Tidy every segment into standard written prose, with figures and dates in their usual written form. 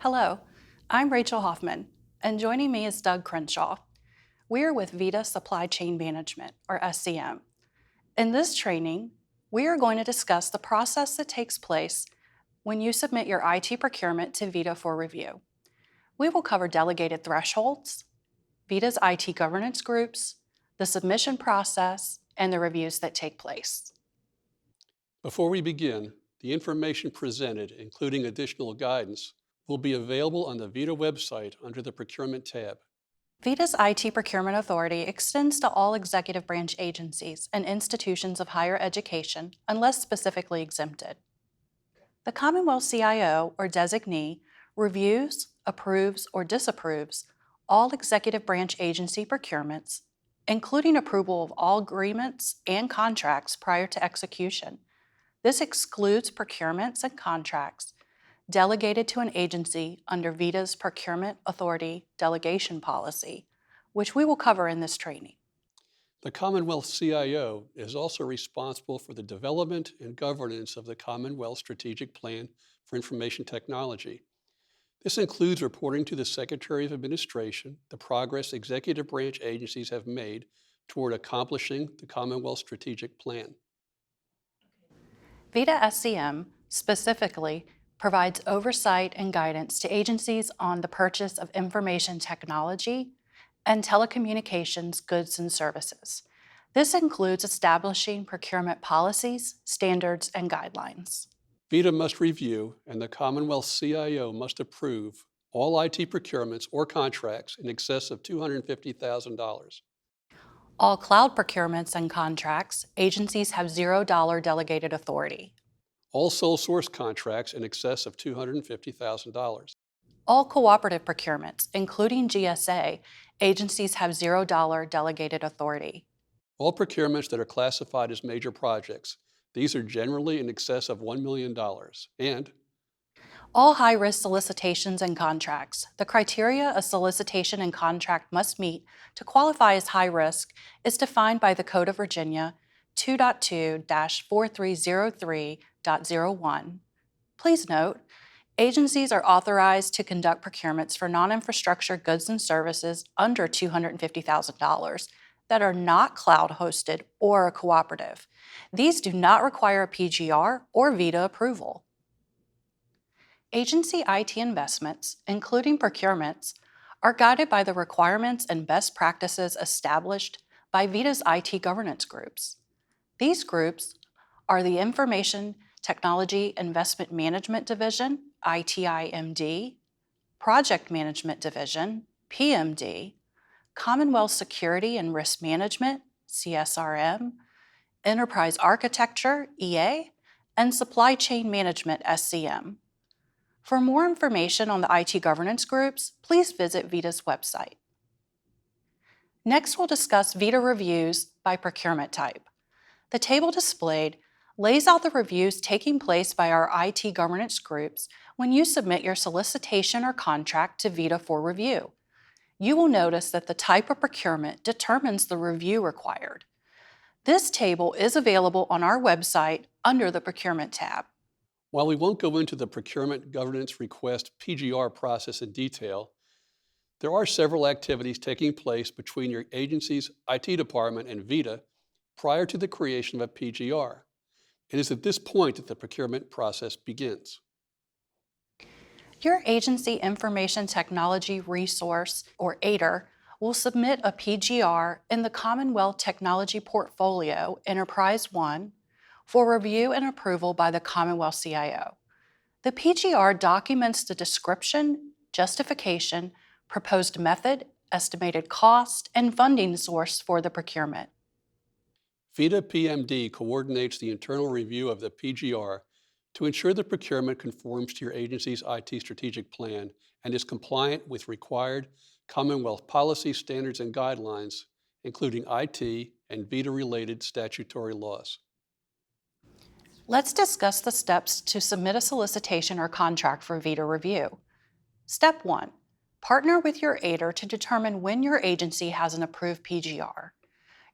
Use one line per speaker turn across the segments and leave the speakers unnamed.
Hello, I'm Rachel Hoffman, and joining me is Doug Crenshaw. We are with VITA Supply Chain Management, or SCM. In this training, we are going to discuss the process that takes place when you submit your IT procurement to VITA for review. We will cover delegated thresholds, VITA's IT governance groups, the submission process, and the reviews that take place.
Before we begin, the information presented, including additional guidance, will be available on the VITA website under the Procurement tab.
VITA's IT Procurement Authority extends to all executive branch agencies and institutions of higher education unless specifically exempted. The Commonwealth CIO or designee reviews, approves, or disapproves all executive branch agency procurements, including approval of all agreements and contracts prior to execution. This excludes procurements and contracts delegated to an agency under VITA's Procurement Authority Delegation Policy, which we will cover in this training.
The Commonwealth CIO is also responsible for the development and governance of the Commonwealth Strategic Plan for Information Technology. This includes reporting to the Secretary of Administration the progress executive branch agencies have made toward accomplishing the Commonwealth Strategic Plan.
VITA SCM specifically provides oversight and guidance to agencies on the purchase of information technology and telecommunications goods and services. This includes establishing procurement policies, standards, and guidelines.
VITA must review and the Commonwealth CIO must approve all IT procurements or contracts in excess of $250,000.
All cloud procurements and contracts, agencies have $0 delegated authority.
All sole source contracts in excess of $250,000.
All cooperative procurements, including GSA, agencies have $0 delegated authority.
All procurements that are classified as major projects. These are generally in excess of $1 million. And
all high-risk solicitations and contracts. The criteria a solicitation and contract must meet to qualify as high risk is defined by the Code of Virginia 2.2-4303.01. Please note, agencies are authorized to conduct procurements for non-infrastructure goods and services under $250,000 that are not cloud-hosted or a cooperative. These do not require a PGR or VITA approval. Agency IT investments, including procurements, are guided by the requirements and best practices established by VITA's IT governance groups. These groups are the Information Technology Investment Management Division, ITIMD, Project Management Division, PMD, Commonwealth Security and Risk Management, CSRM, Enterprise Architecture, EA, and Supply Chain Management, SCM. For more information on the IT governance groups, please visit VITA's website. Next, we'll discuss VITA reviews by procurement type. The table displayed lays out the reviews taking place by our IT governance groups when you submit your solicitation or contract to VITA for review. You will notice that the type of procurement determines the review required. This table is available on our website under the Procurement tab.
While we won't go into the Procurement Governance Request PGR process in detail, there are several activities taking place between your agency's IT department and VITA prior to the creation of a PGR. It is at this point that the procurement process begins.
Your Agency Information Technology Resource, or AITR, will submit a PGR in the Commonwealth Technology Portfolio Enterprise 1 for review and approval by the Commonwealth CIO. The PGR documents the description, justification, proposed method, estimated cost, and funding source for the procurement.
VITA PMD coordinates the internal review of the PGR to ensure the procurement conforms to your agency's IT strategic plan and is compliant with required Commonwealth policy, standards, and guidelines, including IT and VITA-related statutory laws.
Let's discuss the steps to submit a solicitation or contract for VITA review. Step 1. Partner with your AITR to determine when your agency has an approved PGR.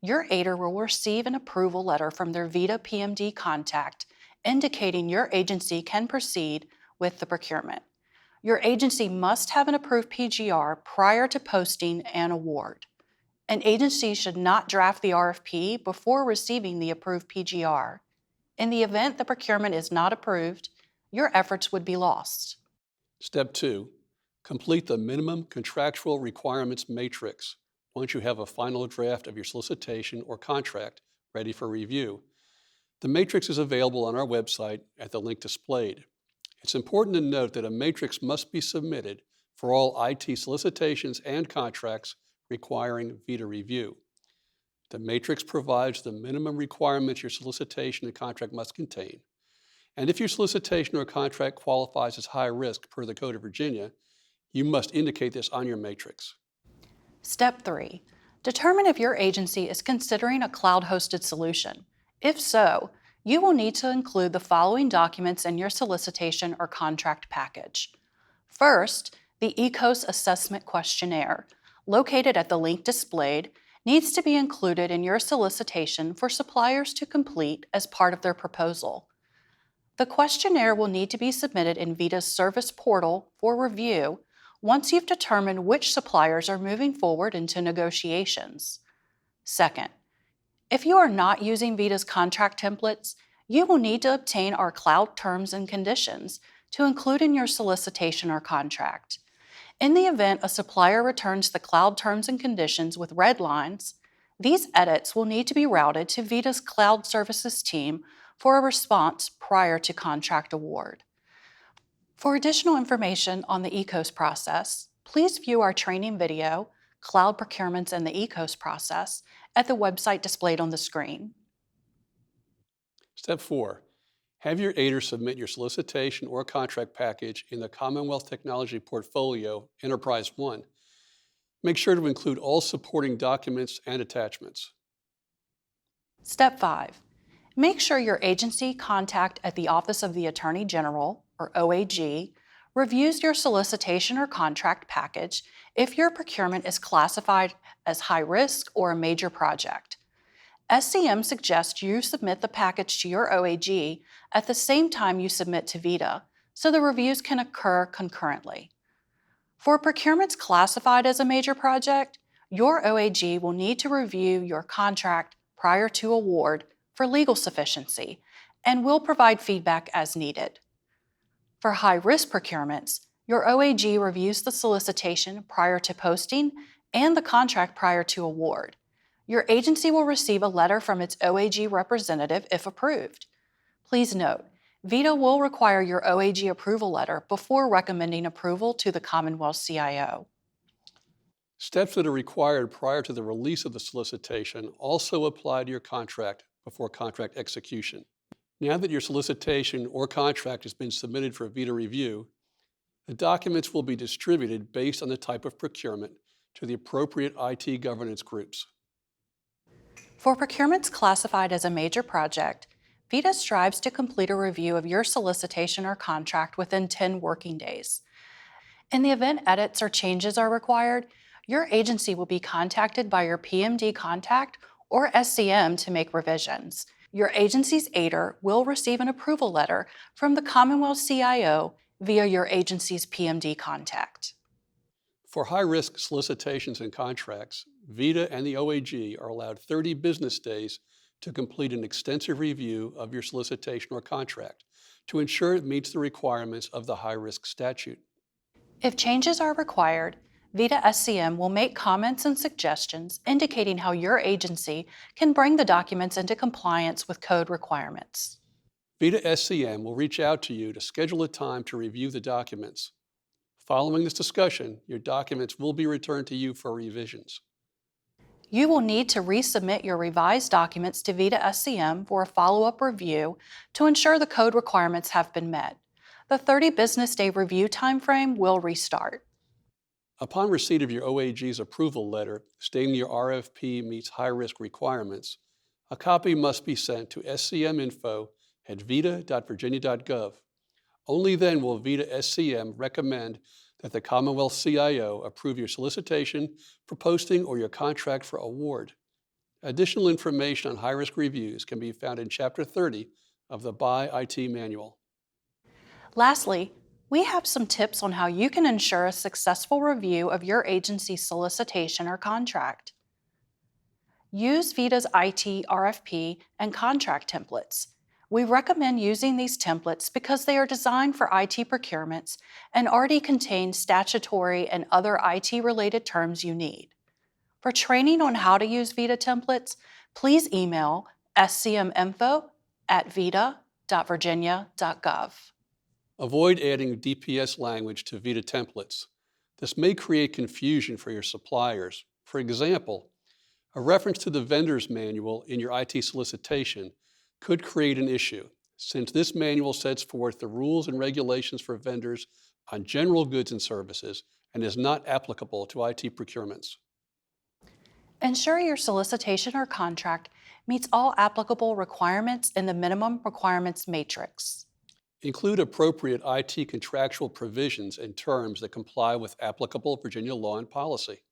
Your AITR will receive an approval letter from their VITA PMD contact indicating your agency can proceed with the procurement. Your agency must have an approved PGR prior to posting an award. An agency should not draft the RFP before receiving the approved PGR. In the event the procurement is not approved, your efforts would be lost.
Step 2, complete the minimum contractual requirements matrix once you have a final draft of your solicitation or contract ready for review. The matrix is available on our website at the link displayed. It's important to note that a matrix must be submitted for all IT solicitations and contracts requiring VITA review. The matrix provides the minimum requirements your solicitation and contract must contain. And if your solicitation or contract qualifies as high risk per the Code of Virginia, you must indicate this on your matrix.
Step 3. Determine if your agency is considering a cloud-hosted solution. If so, you will need to include the following documents in your solicitation or contract package. First, the ECOS Assessment Questionnaire, located at the link displayed, needs to be included in your solicitation for suppliers to complete as part of their proposal. The questionnaire will need to be submitted in VITA's service portal for review once you've determined which suppliers are moving forward into negotiations. Second, if you are not using VITA's contract templates, you will need to obtain our cloud terms and conditions to include in your solicitation or contract. In the event a supplier returns the cloud terms and conditions with red lines, these edits will need to be routed to VITA's Cloud Services team for a response prior to contract award. For additional information on the ECOS process, please view our training video, Cloud Procurements and the ECOS Process, at the website displayed on the screen.
Step 4, have your aider submit your solicitation or contract package in the Commonwealth Technology Portfolio Enterprise 1. Make sure to include all supporting documents and attachments.
Step 5. Make sure your agency contact at the Office of the Attorney General, or OAG, reviews your solicitation or contract package if your procurement is classified as high risk or a major project. SCM suggests you submit the package to your OAG at the same time you submit to VITA, so the reviews can occur concurrently. For procurements classified as a major project, your OAG will need to review your contract prior to award for legal sufficiency and will provide feedback as needed. For high-risk procurements, your OAG reviews the solicitation prior to posting and the contract prior to award. Your agency will receive a letter from its OAG representative if approved. Please note, VITA will require your OAG approval letter before recommending approval to the Commonwealth CIO.
Steps that are required prior to the release of the solicitation also apply to your contract before contract execution. Now that your solicitation or contract has been submitted for VITA review, the documents will be distributed based on the type of procurement to the appropriate IT governance groups.
For procurements classified as a major project, VITA strives to complete a review of your solicitation or contract within 10 working days. In the event edits or changes are required, your agency will be contacted by your PMD contact or SCM to make revisions. Your agency's aider will receive an approval letter from the Commonwealth CIO via your agency's PMD contact.
For high-risk solicitations and contracts, VITA and the OAG are allowed 30 business days to complete an extensive review of your solicitation or contract to ensure it meets the requirements of the high-risk statute.
If changes are required, VITA SCM will make comments and suggestions indicating how your agency can bring the documents into compliance with code requirements.
VITA SCM will reach out to you to schedule a time to review the documents. Following this discussion, your documents will be returned to you for revisions.
You will need to resubmit your revised documents to VITA SCM for a follow-up review to ensure the code requirements have been met. The 30 business day review timeframe will restart.
Upon receipt of your OAG's approval letter stating your RFP meets high-risk requirements, a copy must be sent to scminfo@vita.virginia.gov. Only then will VITA SCM recommend that the Commonwealth CIO approve your solicitation for posting or your contract for award. Additional information on high-risk reviews can be found in Chapter 30 of the Buy IT Manual.
Lastly, We have some tips on how you can ensure a successful review of your agency's solicitation or contract. Use VITA's IT RFP and contract templates. We recommend using these templates because they are designed for IT procurements and already contain statutory and other IT-related terms you need. For training on how to use VITA templates, please email scminfo@vita.virginia.gov.
Avoid adding DPS language to VITA templates. This may create confusion for your suppliers. For example, a reference to the vendor's manual in your IT solicitation could create an issue, since this manual sets forth the rules and regulations for vendors on general goods and services and is not applicable to IT procurements.
Ensure your solicitation or contract meets all applicable requirements in the minimum requirements matrix.
Include appropriate IT contractual provisions and terms that comply with applicable Virginia law and policy.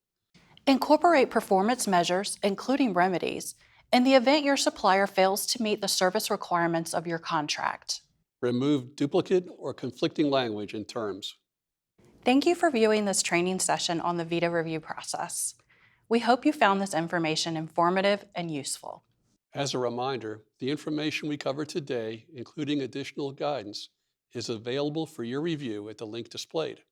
Incorporate performance measures, including remedies, in the event your supplier fails to meet the service requirements of your contract.
Remove duplicate or conflicting language and terms.
Thank you for viewing this training session on the VITA review process. We hope you found this information informative and useful.
As a reminder, the information we covered today, including additional guidance, is available for your review at the link displayed.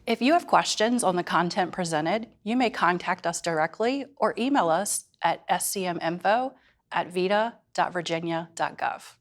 If you have questions on the content presented, you may contact us directly or email us at scminfo@vita.virginia.gov.